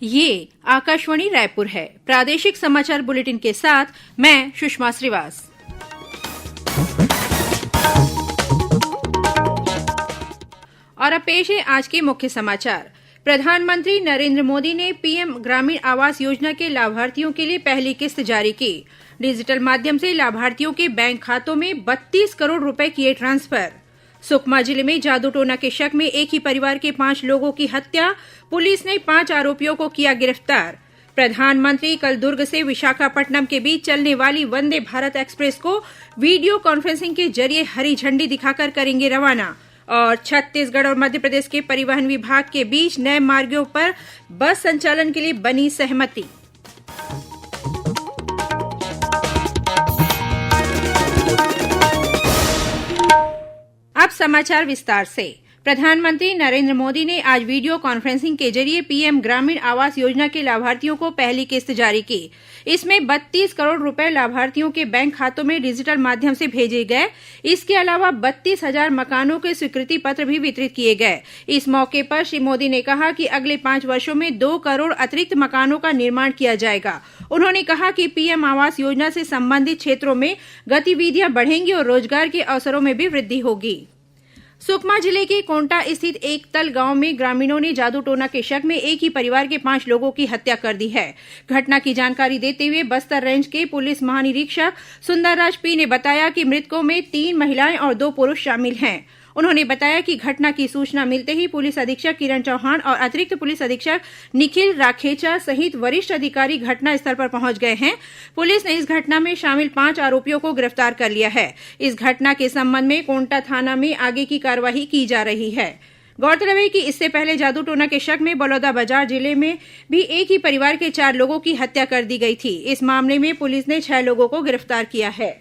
ये आकाशवाणी रायपुर है। प्रादेशिक समाचार बुलेटिन के साथ मैं सुषमा श्रीवास। और अब पेश है आज के मुख्य समाचार। प्रधानमंत्री नरेंद्र मोदी ने पीएम ग्रामीण आवास योजना के लाभार्थियों के लिए पहली किस्त जारी की। डिजिटल माध्यम से लाभार्थियों के बैंक खातों में 32 करोड़ रुपए किए ट्रांसफर। सुकमा जिले में जादू टोना के शक में एक ही परिवार के 5 लोगों की हत्या, पुलिस ने 5 आरोपियों को किया गिरफ्तार। प्रधानमंत्री कल दुर्ग से विशाखापट्टनम के बीच चलने वाली वंदे भारत एक्सप्रेस को वीडियो कॉन्फ्रेंसिंग के जरिए हरी झंडी दिखाकर करेंगे रवाना। और छत्तीसगढ़ और मध्य प्रदेश के परिवहन विभाग के बीच नए मार्गों पर बस संचालन के लिए बनी सहमति। अब समाचार विस्तार से। प्रधानमंत्री नरेंद्र मोदी ने आज वीडियो कॉन्फ्रेंसिंग के जरिए पीएम ग्रामीण आवास योजना के लाभार्थियों को पहली किस्त जारी की। इसमें 32 करोड़ रुपए लाभार्थियों के बैंक खातों में डिजिटल माध्यम से भेजे गए। इसके अलावा 32,000 मकानों के स्वीकृति पत्र भी वितरित किए गए। इस मौके पर श्री मोदी ने कहा कि अगले 5 वर्षों में 2 करोड़ अतिरिक्त मकानों का निर्माण किया जाएगा। उन्होंने कहा कि पीएम आवास योजना से संबंधित क्षेत्रों में गतिविधियां बढ़ेंगी और रोजगार के अवसरों में भी वृद्धि होगी। सुकमा जिले के कोंटा स्थित एकतल गांव में ग्रामीणों ने जादू टोना के शक में एक ही परिवार के 5 लोगों की हत्या कर दी है। घटना की जानकारी देते हुए बस्तर रेंज के पुलिस महानिरीक्षक सुंदरराज पी ने बताया कि मृतकों में 3 महिलाएं और 2 पुरुष शामिल हैं। उन्होंने बताया कि घटना की सूचना मिलते ही पुलिस अधीक्षक किरण चौहान और अतिरिक्त पुलिस अधीक्षक निखिल राखेचा सहित वरिष्ठ अधिकारी घटनास्थल पर पहुंच गए हैं। पुलिस ने इस घटना में शामिल 5 आरोपियों को गिरफ्तार कर लिया है। इस घटना के संबंध में कोंटा थाना में आगे की कार्रवाई की जा रही है। गौरतलब है कि इससे पहले जादू टोना के शक में बलौदाबाजार जिले में भी एक ही परिवार के 4 लोगों की हत्या कर दी गई थी। इस मामले में पुलिस ने 6 लोगों को गिरफ्तार किया है।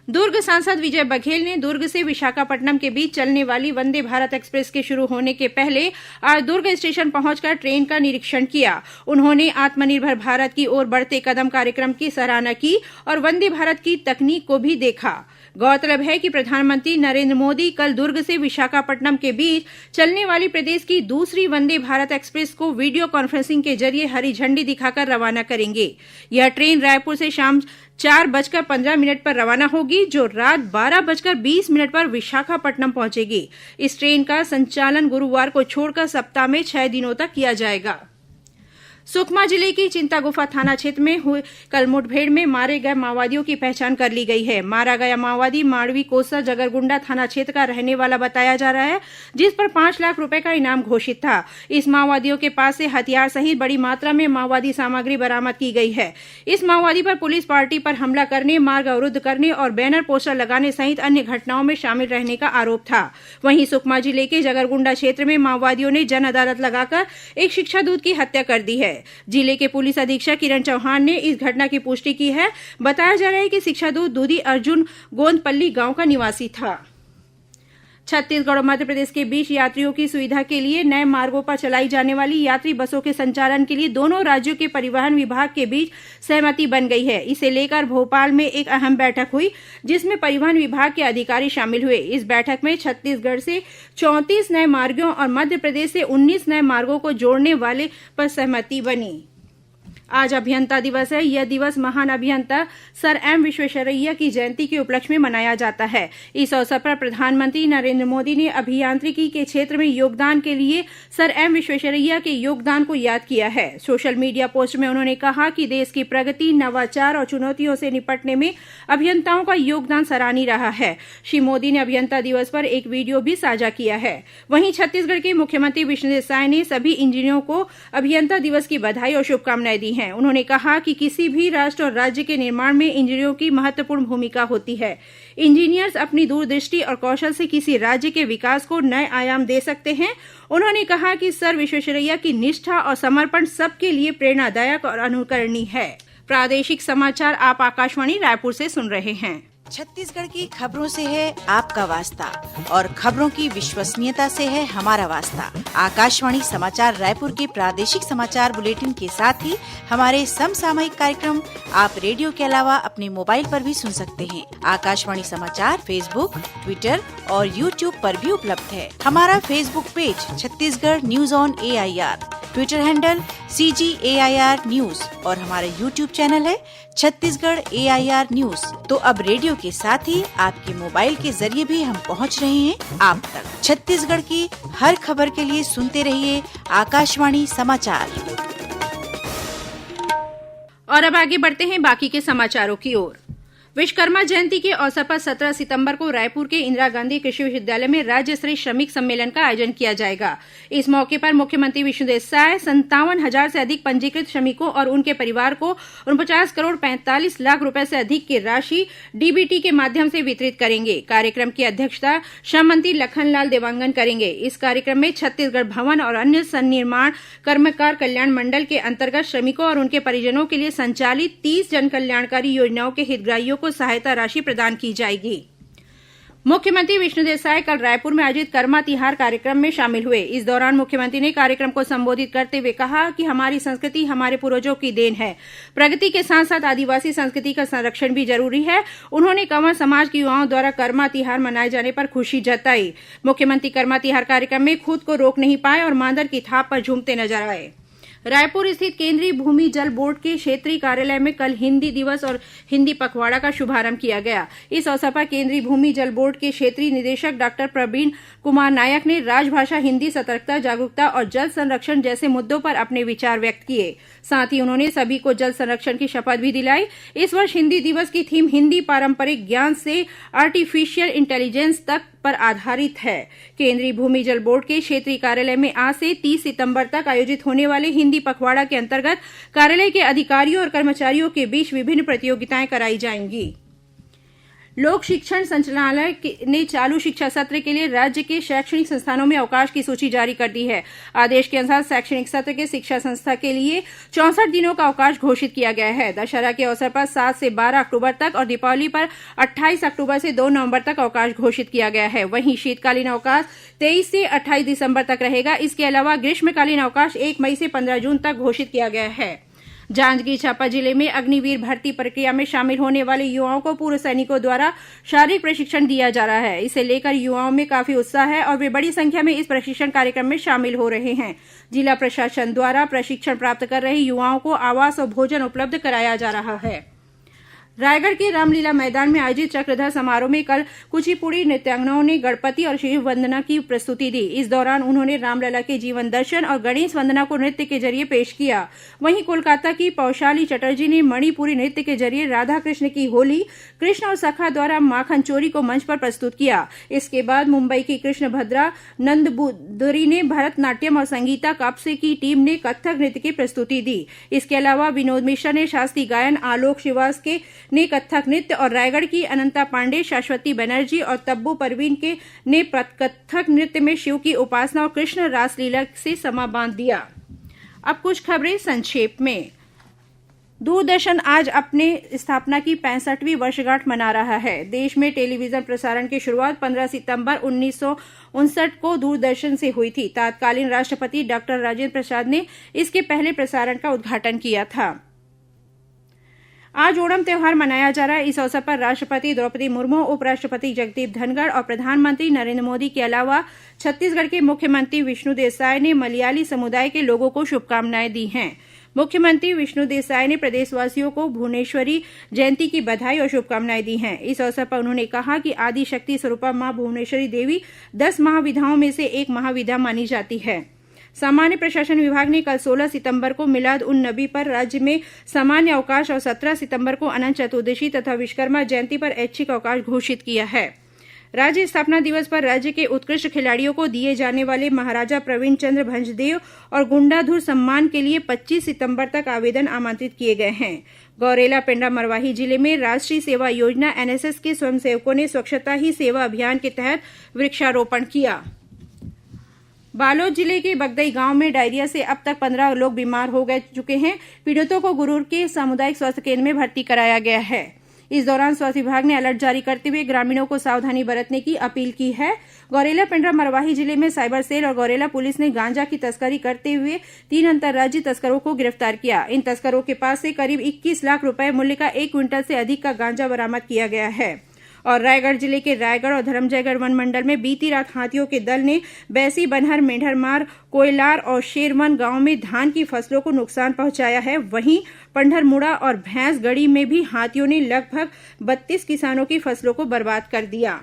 दुर्ग सांसद विजय बघेल ने दुर्ग से विशाखापट्टनम के बीच चलने वाली वंदे भारत एक्सप्रेस के शुरू होने के पहले आज दुर्ग स्टेशन पहुंचकर ट्रेन का निरीक्षण किया। उन्होंने आत्मनिर्भर भारत की ओर बढ़ते कदम कार्यक्रम की सराहना की और वंदे भारत की तकनीक को भी देखा। गौरतलब है कि प्रधानमंत्री नरेंद्र मोदी कल दुर्ग से विशाखापट्टनम के बीच चलने वाली प्रदेश की दूसरी वंदे भारत एक्सप्रेस को वीडियो कॉन्फ्रेंसिंग के जरिए हरी झंडी दिखाकर रवाना करेंगे। यह ट्रेन रायपुर से शाम 4:15 पर रवाना होगी, जो रात 12:20 पर विशाखापट्टनम पहुंचेगी। इस ट्रेन का संचालन गुरुवार को छोड़कर सप्ताह में 6 दिनों तक किया जाएगा। सुकमा जिले की चिंतागुफा थाना क्षेत्र में हुई कल मुठभेड़ में मारे गए माओवादियों की पहचान कर ली गई है। मारा गया माओवादी माड़वी कोसा जगरगुंडा थाना क्षेत्र का रहने वाला बताया जा रहा है, जिस पर 5 लाख रुपए का इनाम घोषित था। इस माओवादियों के पास से हथियार सहित बड़ी मात्रा में माओवादी सामग्री बरामद की गई है। इस माओवादी पर पुलिस पार्टी पर हमला करने, मार्ग अवरुद्ध करने और बैनर पोस्टर लगाने सहित अन्य घटनाओं में शामिल रहने का आरोप था। वहीं सुकमा जिले के जगरगुंडा क्षेत्र में माओवादियों ने जन अदालत लगाकर एक शिक्षादूत की हत्या कर दी है। जिले के पुलिस अधीक्षक किरण चौहान ने इस घटना की पुष्टि की है। बताया जा रहा है कि शिक्षादूत दूधी अर्जुन गोंदपल्ली गांव का निवासी था। छत्तीसगढ़ और मध्य प्रदेश के बीच यात्रियों की सुविधा के लिए नए मार्गों पर चलाई जाने वाली यात्री बसों के संचालन के लिए दोनों राज्यों के परिवहन विभाग के बीच सहमति बन गई है। इसे लेकर भोपाल में एक अहम बैठक हुई, जिसमें परिवहन विभाग के अधिकारी शामिल हुए। इस बैठक में छत्तीसगढ़ से 34 नए मार्गों और मध्य प्रदेश से 19 नए मार्गों को जोड़ने वाले पर सहमति बनी। आज अभियंता दिवस है। यह दिवस महान अभियंता सर एम विश्वेश्वरैया की जयंती के उपलक्ष्य में मनाया जाता है। इस अवसर पर प्रधानमंत्री नरेंद्र मोदी ने अभियांत्रिकी के क्षेत्र में योगदान के लिए सर एम विश्वेश्वरैया के योगदान को याद किया है। सोशल मीडिया पोस्ट में उन्होंने कहा कि देश की प्रगति, नवाचार और चुनौतियों से निपटने में अभियंताओं का योगदान सराहनीय रहा है। श्री मोदी ने अभियंता दिवस पर एक वीडियो भी साझा किया है। वहीं छत्तीसगढ़ के मुख्यमंत्री विष्णुदेव साय ने सभी इंजीनियरों को अभियंता दिवस की बधाई और शुभकामनाएं दी हैं। उन्होंने कहा कि किसी भी राष्ट्र और राज्य के निर्माण में इंजीनियरों की महत्वपूर्ण भूमिका होती है। इंजीनियर्स अपनी दूरदृष्टि और कौशल से किसी राज्य के विकास को नए आयाम दे सकते हैं। उन्होंने कहा कि सर विश्वेश्वरैया की निष्ठा और समर्पण सबके लिए प्रेरणादायक और अनुकरणीय है। प्रादेशिक समाचार आप आकाशवाणी रायपुर से सुन रहे हैं। छत्तीसगढ़ की खबरों से है आपका वास्ता और खबरों की विश्वसनीयता से है हमारा वास्ता। आकाशवाणी समाचार रायपुर के प्रादेशिक समाचार बुलेटिन के साथ ही हमारे समसामयिक कार्यक्रम आप रेडियो के अलावा अपने मोबाइल पर भी सुन सकते हैं। आकाशवाणी समाचार फेसबुक, ट्विटर और यूट्यूब पर भी उपलब्ध है। हमारा Facebook page Chhattisgarh news on AIR, Twitter handle CGAIR news और हमारा यूट्यूब चैनल है छत्तीसगढ़ AIR न्यूज। तो अब रेडियो के साथ ही आपके मोबाइल के जरिए भी हम पहुंच रहे हैं आप तक। छत्तीसगढ़ की हर खबर के लिए सुनते रहिए आकाशवाणी समाचार। और अब आगे बढ़ते हैं बाकी के समाचारों की ओर। विश्वकर्मा जयंती के अवसर पर 17 सितंबर को रायपुर के इंदिरा गांधी कृषि विश्वविद्यालय में राज्य स्तरीय श्रमिक सम्मेलन का आयोजन किया जाएगा। इस मौके पर मुख्यमंत्री विष्णुदेव साय 57,000 से अधिक पंजीकृत श्रमिकों और उनके परिवार को 49 करोड़ 45 लाख रुपए से अधिक की राशि DBT के माध्यम से वितरित करेंगे। कार्यक्रम की अध्यक्षता श्रम मंत्री लखनलाल देवांगन करेंगे। इस कार्यक्रम में छत्तीसगढ़ भवन और अन्य सन्निर्माण कर्मकार कल्याण मंडल के अंतर्गत श्रमिकों और उनके परिजनों के लिए संचालित 30 जन कल्याणकारी योजनाओं के हितग्राहियों को सहायता राशि प्रदान की जाएगी। मुख्यमंत्री विष्णुदेव साय कल रायपुर में आयोजित कर्मा तिहार कार्यक्रम में शामिल हुए। इस दौरान मुख्यमंत्री ने कार्यक्रम को संबोधित करते हुए कहा कि हमारी संस्कृति हमारे पूर्वजों की देन है। प्रगति के साथ साथ आदिवासी संस्कृति का संरक्षण भी जरूरी है। उन्होंने कंवर समाज के युवाओं द्वारा कर्मा तिहार मनाए जाने पर खुशी जताई। मुख्यमंत्री कर्मा तिहार कार्यक्रम में खुद को रोक नहीं पाए और मांदर की थाप पर झूमते नजर आए। रायपुर स्थित केंद्रीय भूमि जल बोर्ड के क्षेत्रीय कार्यालय में कल हिंदी दिवस और हिंदी पखवाड़ा का शुभारंभ किया गया। इस अवसर पर केंद्रीय भूमि जल बोर्ड के क्षेत्रीय निदेशक डॉक्टर प्रवीण कुमार नायक ने राजभाषा हिंदी, सतर्कता, जागरूकता और जल संरक्षण जैसे मुद्दों पर अपने विचार व्यक्त किए। साथ ही उन्होंने सभी को जल संरक्षण की शपथ भी दिलाई। इस वर्ष हिंदी दिवस की थीम हिंदी पारंपरिक ज्ञान से आर्टिफिशियल इंटेलिजेंस तक पर आधारित है। केंद्रीय भूमि जल बोर्ड के क्षेत्रीय कार्यालय में आज से 30 सितंबर तक आयोजित होने वाले हिंदी पखवाड़ा के अंतर्गत कार्यालय के अधिकारियों और कर्मचारियों के बीच विभिन्न प्रतियोगिताएं कराई जाएंगी। लोक शिक्षण संचालनालय ने चालू शिक्षा सत्र के लिए राज्य के शैक्षणिक संस्थानों में अवकाश की सूची जारी कर दी है। आदेश के अनुसार शैक्षणिक सत्र के शिक्षा संस्था के लिए 64 दिनों का अवकाश घोषित किया गया है। दशहरा के अवसर पर 7 से 12 अक्टूबर तक और दीपावली पर 28 अक्टूबर से 2 नवंबर तक अवकाश घोषित किया गया है। वहीं शीतकालीन अवकाश 23 से 28 दिसंबर तक रहेगा। इसके अलावा ग्रीष्मकालीन अवकाश 1 मई से 15 जून तक घोषित किया गया है। जांजगीर चांपा जिले में अग्निवीर भर्ती प्रक्रिया में शामिल होने वाले युवाओं को पूर्व सैनिकों द्वारा शारीरिक प्रशिक्षण दिया जा रहा है। इसे लेकर युवाओं में काफी उत्साह है और वे बड़ी संख्या में इस प्रशिक्षण कार्यक्रम में शामिल हो रहे हैं। जिला प्रशासन द्वारा प्रशिक्षण प्राप्त कर रहे युवाओं को आवास और भोजन उपलब्ध कराया जा रहा है। रायगढ़ के रामलीला मैदान में आयोजित चक्रधर समारोह में कल कुचिपुड़ी नृत्यांगनाओं ने गणपति और शिव वंदना की प्रस्तुति दी। इस दौरान उन्होंने रामलला के जीवन दर्शन और गणेश वंदना को नृत्य के जरिए पेश किया। वहीं कोलकाता की पौशाली चटर्जी ने मणिपुरी नृत्य के जरिए राधा कृष्ण की होली, कृष्ण और सखा द्वारा माखन चोरी को मंच पर प्रस्तुत किया। इसके बाद मुंबई की कृष्ण भद्रा नंदबुदरी ने भरतनाट्यम और संगीता कापसे की टीम ने कथक नृत्य की प्रस्तुति दी। इसके अलावा विनोद मिश्रा ने शास्त्रीय गायन, आलोक श्रीवास ने कथक नृत्य और रायगढ़ की अनंता पांडे, शाश्वती बनर्जी और तब्बू परवीन ने कथक नृत्य में शिव की उपासना और कृष्ण रासलीला से समा बांध दिया। अब कुछ खबरें संक्षेप में। दूरदर्शन आज अपने स्थापना की 65वीं वर्षगांठ मना रहा है। देश में टेलीविजन प्रसारण की शुरुआत 15 सितंबर 1959 को दूरदर्शन से हुई थी। तत्कालीन राष्ट्रपति डॉक्टर राजेंद्र प्रसाद ने इसके पहले प्रसारण का उद्घाटन किया था। आज ओणम त्योहार मनाया जा रहा है। इस अवसर पर राष्ट्रपति द्रौपदी मुर्मू, उपराष्ट्रपति जगदीप धनखड़ और प्रधानमंत्री नरेंद्र मोदी के अलावा छत्तीसगढ़ के मुख्यमंत्री विष्णुदेव साय ने मलयाली समुदाय के लोगों को शुभकामनाएं दी हैं। मुख्यमंत्री विष्णुदेव साय ने प्रदेशवासियों को भुवनेश्वरी जयंती की बधाई और शुभकामनाएं दी हैं। इस अवसर पर उन्होंने कहा कि आदि शक्ति स्वरूपा मां भुवनेश्वरी देवी 10 महाविधाओं में से एक महाविधा मानी जाती है। सामान्य प्रशासन विभाग ने कल 16 सितंबर को मिलाद उन नबी पर राज्य में सामान्य अवकाश और 17 सितंबर को अनंत चतुर्दशी तथा विश्वकर्मा जयंती पर ऐच्छिक अवकाश घोषित किया है। राज्य स्थापना दिवस पर राज्य के उत्कृष्ट खिलाड़ियों को दिए जाने वाले महाराजा प्रवीण चंद्र भंजदेव और गुंडाधुर सम्मान के लिए 25 सितंबर तक आवेदन आमंत्रित किए गए हैं। गौरेला पेंड्रा मरवाही जिले में राष्ट्रीय सेवा योजना NSS के स्वयंसेवकों ने स्वच्छता ही सेवा अभियान के तहत वृक्षारोपण किया। बालोद जिले के बगदई गांव में डायरिया से अब तक 15 लोग बीमार हो चुके हैं। पीड़ितों को गुरूर के सामुदायिक स्वास्थ्य केंद्र में भर्ती कराया गया है। इस दौरान स्वास्थ्य विभाग ने अलर्ट जारी करते हुए ग्रामीणों को सावधानी बरतने की अपील की है। गौरेला पेंड्रा मरवाही जिले में साइबर सेल और गौरेला पुलिस ने गांजा की तस्करी करते हुए 3 अंतर्राज्यीय तस्करों को गिरफ्तार किया। इन तस्करों के पास से करीब 21 लाख रुपए मूल्य का 1 क्विंटल से अधिक का गांजा बरामद किया गया है। और रायगढ़ जिले के रायगढ़ और धरमजयगढ़ वन मंडल में बीती रात हाथियों के दल ने बैसी बनहर मेंढरमार कोयलार और शेरवन गांव में धान की फसलों को नुकसान पहुंचाया है। वहीं पंढरमुड़ा और भैंसगढ़ी में भी हाथियों ने लगभग 32 किसानों की फसलों को बर्बाद कर दिया।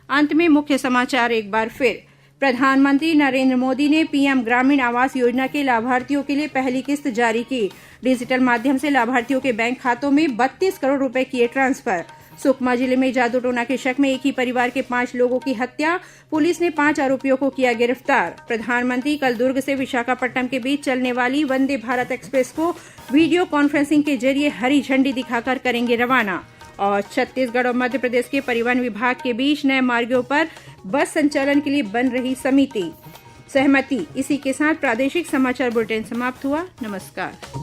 अंत में मुख्य समाचार एक बार फिर। प्रधानमंत्री नरेंद्र मोदी ने पीएम ग्रामीण आवास योजना के लाभार्थियों के लिए पहली किस्त जारी की। डिजिटल माध्यम से लाभार्थियों के बैंक खातों में 32 करोड़ रुपए किए ट्रांसफर। सुकमा जिले में जादू टोना के शक में एक ही परिवार के 5 लोगों की हत्या, पुलिस ने 5 आरोपियों को किया गिरफ्तार। प्रधानमंत्री कल दुर्ग से विशाखापट्टनम के बीच चलने वाली वंदे भारत एक्सप्रेस को वीडियो कॉन्फ्रेंसिंग के जरिए हरी झंडी दिखाकर करेंगे रवाना। और छत्तीसगढ़ और मध्य प्रदेश के परिवहन विभाग के बीच नए मार्गों पर बस संचालन के लिए बन रही सहमति। इसी के साथ प्रादेशिक समाचार बुलेटिन समाप्त हुआ। नमस्कार।